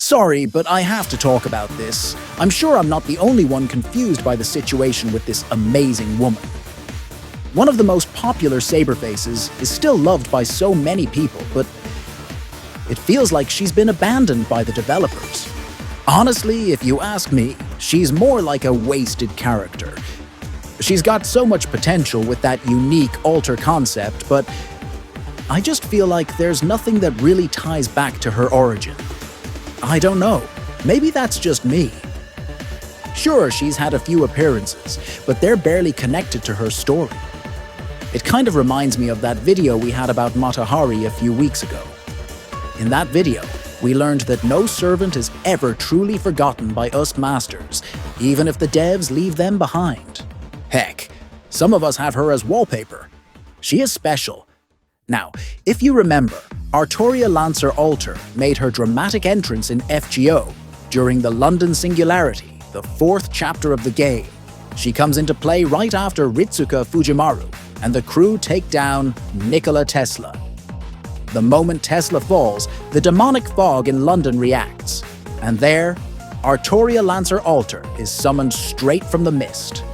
Sorry, but I have to talk about this. I'm sure I'm not the only one confused by the situation with this amazing woman. One of the most popular Saberfaces is still loved by so many people, but it feels like she's been abandoned by the developers. Honestly, if you ask me, she's more like a wasted character. She's got so much potential with that unique alter concept, but I just feel like there's nothing that really ties back to her origin. I don't know, maybe that's just me. Sure, she's had a few appearances, but they're barely connected to her story. It kind of reminds me of that video we had about Matahari a few weeks ago. In that video, we learned that no servant is ever truly forgotten by us masters, even if the devs leave them behind. Heck, some of us have her as wallpaper. She is special. Now, if you remember, Artoria Lancer Alter made her dramatic entrance in FGO during the London Singularity, the 4th chapter of the game. She comes into play right after Ritsuka Fujimaru and the crew take down Nikola Tesla. The moment Tesla falls, the demonic fog in London reacts, and there, Artoria Lancer Alter is summoned straight from the mist.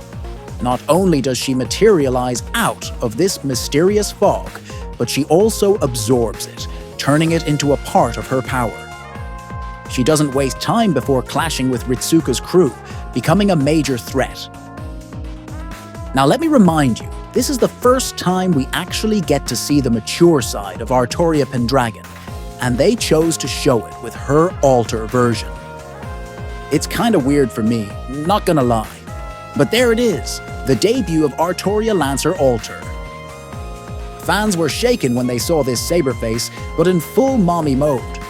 Not only does she materialize out of this mysterious fog, but she also absorbs it, turning it into a part of her power. She doesn't waste time before clashing with Ritsuka's crew, becoming a major threat. Now let me remind you, this is the first time we actually get to see the mature side of Artoria Pendragon, and they chose to show it with her alter version. It's kinda weird for me, not gonna lie. But there it is, the debut of Artoria Lancer Alter. Fans were shaken when they saw this Saberface, but in full mommy mode.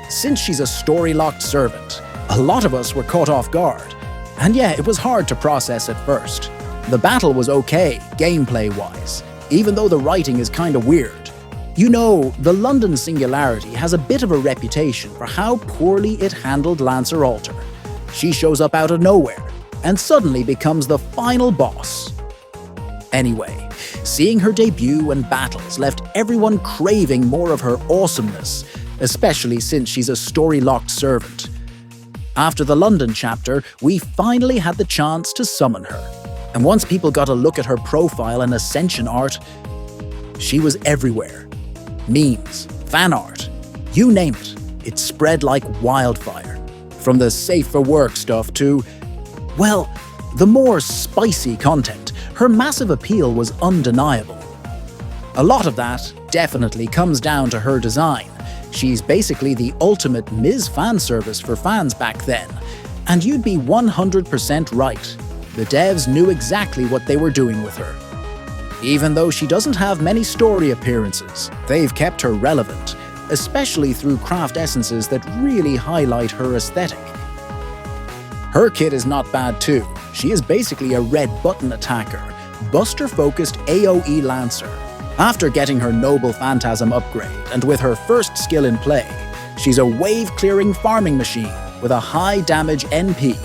Since she's a story-locked servant, a lot of us were caught off guard. And yeah, it was hard to process at first. The battle was okay, gameplay-wise, even though the writing is kinda weird. You know, the London Singularity has a bit of a reputation for how poorly it handled Lancer Alter. She shows up out of nowhere, and suddenly becomes the final boss. Anyway, seeing her debut and battles left everyone craving more of her awesomeness, especially since she's a story-locked servant. After the London chapter, we finally had the chance to summon her. And once people got a look at her profile and ascension art, she was everywhere. Memes, fan art, you name it, it spread like wildfire. From the safe for work stuff to, well, the more spicy content, her massive appeal was undeniable. A lot of that definitely comes down to her design. She's basically the ultimate Ms. fan service for fans back then, and you'd be 100% right. The devs knew exactly what they were doing with her. Even though she doesn't have many story appearances, they've kept her relevant, especially through craft essences that really highlight her aesthetic. Her kit is not bad too. She is basically a red button attacker, buster-focused AoE Lancer. After getting her Noble Phantasm upgrade, and with her first skill in play, she's a wave-clearing farming machine with a high damage NP.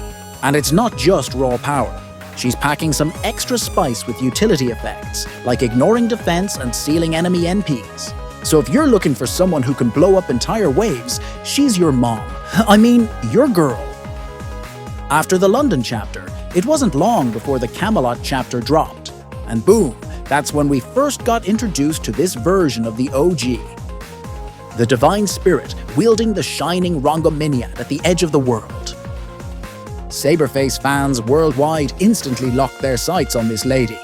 And it's not just raw power. She's packing some extra spice with utility effects, like ignoring defense and sealing enemy NPs. So if you're looking for someone who can blow up entire waves, she's your mom. I mean, your girl. After the London chapter, it wasn't long before the Camelot chapter dropped. And boom, that's when we first got introduced to this version of the OG. The Divine Spirit wielding the shining Rongominiad at the edge of the world. Saberface fans worldwide instantly locked their sights on this lady.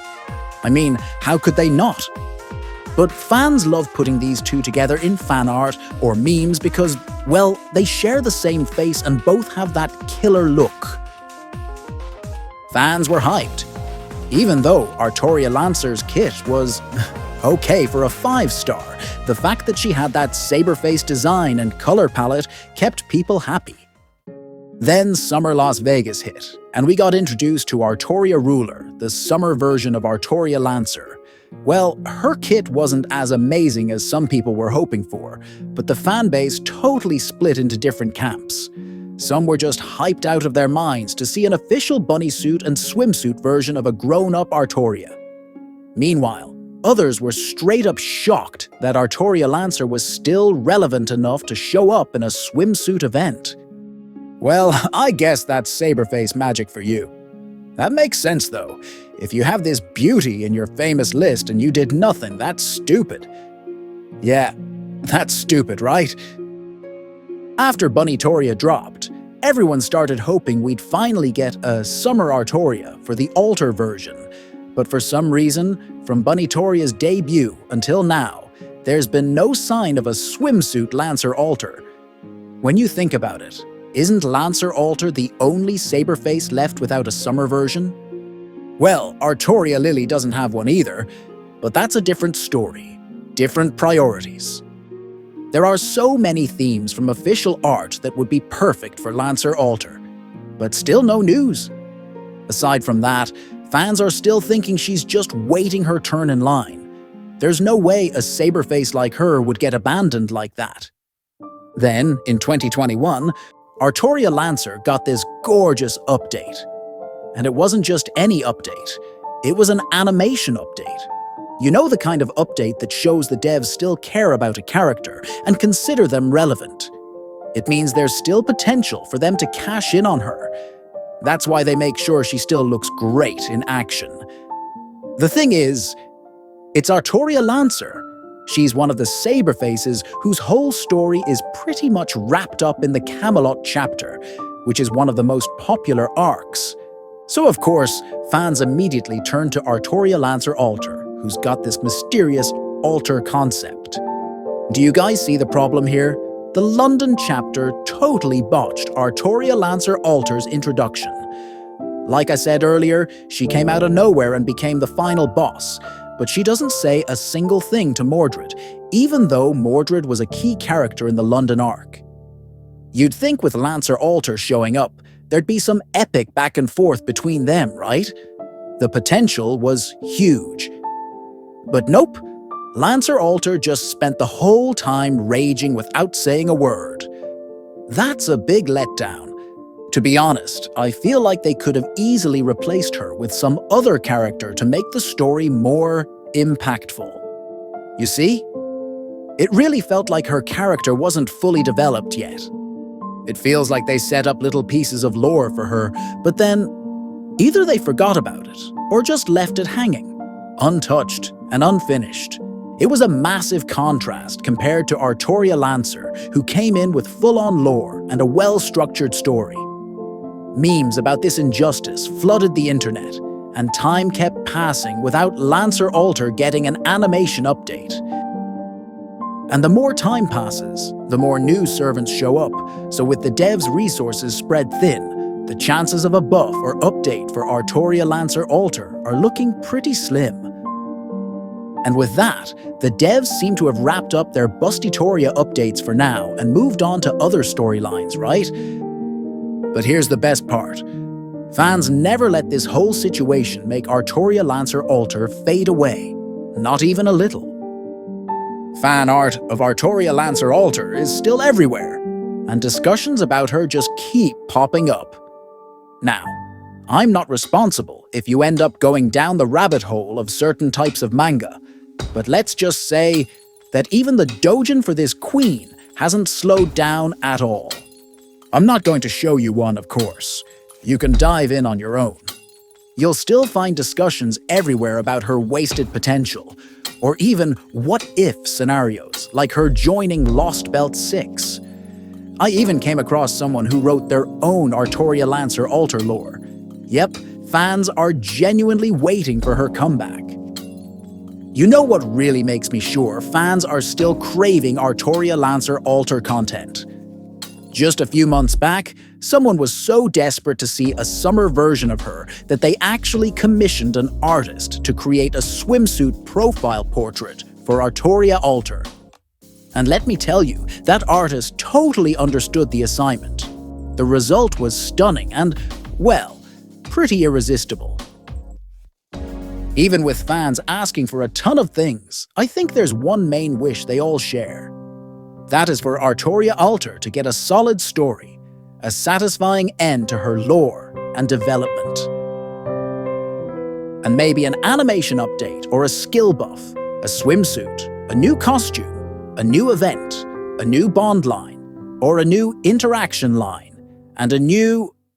I mean, how could they not? But fans love putting these two together in fan art or memes because, well, they share the same face and both have that killer look. Fans were hyped. Even though Artoria Lancer's kit was okay for a 5-star, the fact that she had that Saberface design and color palette kept people happy. Then Summer Las Vegas hit, and we got introduced to Artoria Ruler, the summer version of Artoria Lancer. Well, her kit wasn't as amazing as some people were hoping for, but the fanbase totally split into different camps. Some were just hyped out of their minds to see an official bunny suit and swimsuit version of a grown-up Artoria. Meanwhile, others were straight up shocked that Artoria Lancer was still relevant enough to show up in a swimsuit event. Well, I guess that's Saberface magic for you. That makes sense, though. If you have this beauty in your famous list and you did nothing, that's stupid. Yeah, that's stupid, right? After Bustytoria dropped, everyone started hoping we'd finally get a Summer Artoria for the Altar version. But for some reason, from Bustytoria's debut until now, there's been no sign of a swimsuit Lancer Altar. When you think about it, isn't Lancer Altar the only Saberface left without a summer version? Well, Artoria Lily doesn't have one either, but that's a different story, different priorities. There are so many themes from official art that would be perfect for Lancer Altar, but still no news. Aside from that, fans are still thinking she's just waiting her turn in line. There's no way a Saberface like her would get abandoned like that. Then, in 2021, Artoria Lancer got this gorgeous update. And it wasn't just any update, it was an animation update. You know, the kind of update that shows the devs still care about a character and consider them relevant. It means there's still potential for them to cash in on her. That's why they make sure she still looks great in action. The thing is, it's Artoria Lancer. She's one of the Saberfaces whose whole story is pretty much wrapped up in the Camelot chapter, which is one of the most popular arcs. So of course, fans immediately turn to Artoria Lancer Altar, who's got this mysterious altar concept. Do you guys see the problem here? The London chapter totally botched Artoria Lancer Altar's introduction. Like I said earlier, she came out of nowhere and became the final boss, but she doesn't say a single thing to Mordred, even though Mordred was a key character in the London arc. You'd think with Lancer Altar showing up, there'd be some epic back and forth between them, right? The potential was huge. But nope, Lancer Altar just spent the whole time raging without saying a word. That's a big letdown. To be honest, I feel like they could have easily replaced her with some other character to make the story more impactful. You see? It really felt like her character wasn't fully developed yet. It feels like they set up little pieces of lore for her, but then either they forgot about it or just left it hanging, untouched and unfinished. It was a massive contrast compared to Artoria Lancer, who came in with full-on lore and a well-structured story. Memes about this injustice flooded the internet, and time kept passing without Lancer Altar getting an animation update. And the more time passes, the more news servants show up, so with the devs' resources spread thin, the chances of a buff or update for Artoria Lancer Altar are looking pretty slim. And with that, the devs seem to have wrapped up their Bustytoria updates for now and moved on to other storylines, right? But here's the best part. Fans never let this whole situation make Artoria Lancer Altar fade away, not even a little. Fan art of Artoria Lancer Altar is still everywhere, and discussions about her just keep popping up. Now, I'm not responsible if you end up going down the rabbit hole of certain types of manga, but let's just say that even the doujin for this queen hasn't slowed down at all. I'm not going to show you one, of course. You can dive in on your own. You'll still find discussions everywhere about her wasted potential, or even what-if scenarios, like her joining Lost Belt 6. I even came across someone who wrote their own Artoria Lancer Altar lore. Yep, fans are genuinely waiting for her comeback. You know what really makes me sure fans are still craving Artoria Lancer Altar content? Just a few months back, someone was so desperate to see a summer version of her that they actually commissioned an artist to create a swimsuit profile portrait for Artoria Altar. And let me tell you, that artist totally understood the assignment. The result was stunning and, well, pretty irresistible. Even with fans asking for a ton of things, I think there's one main wish they all share. That is for Artoria Altar to get a solid story, a satisfying end to her lore and development. And maybe an animation update or a skill buff, a swimsuit, a new costume, a new event, a new bond line, or a new interaction line, and a new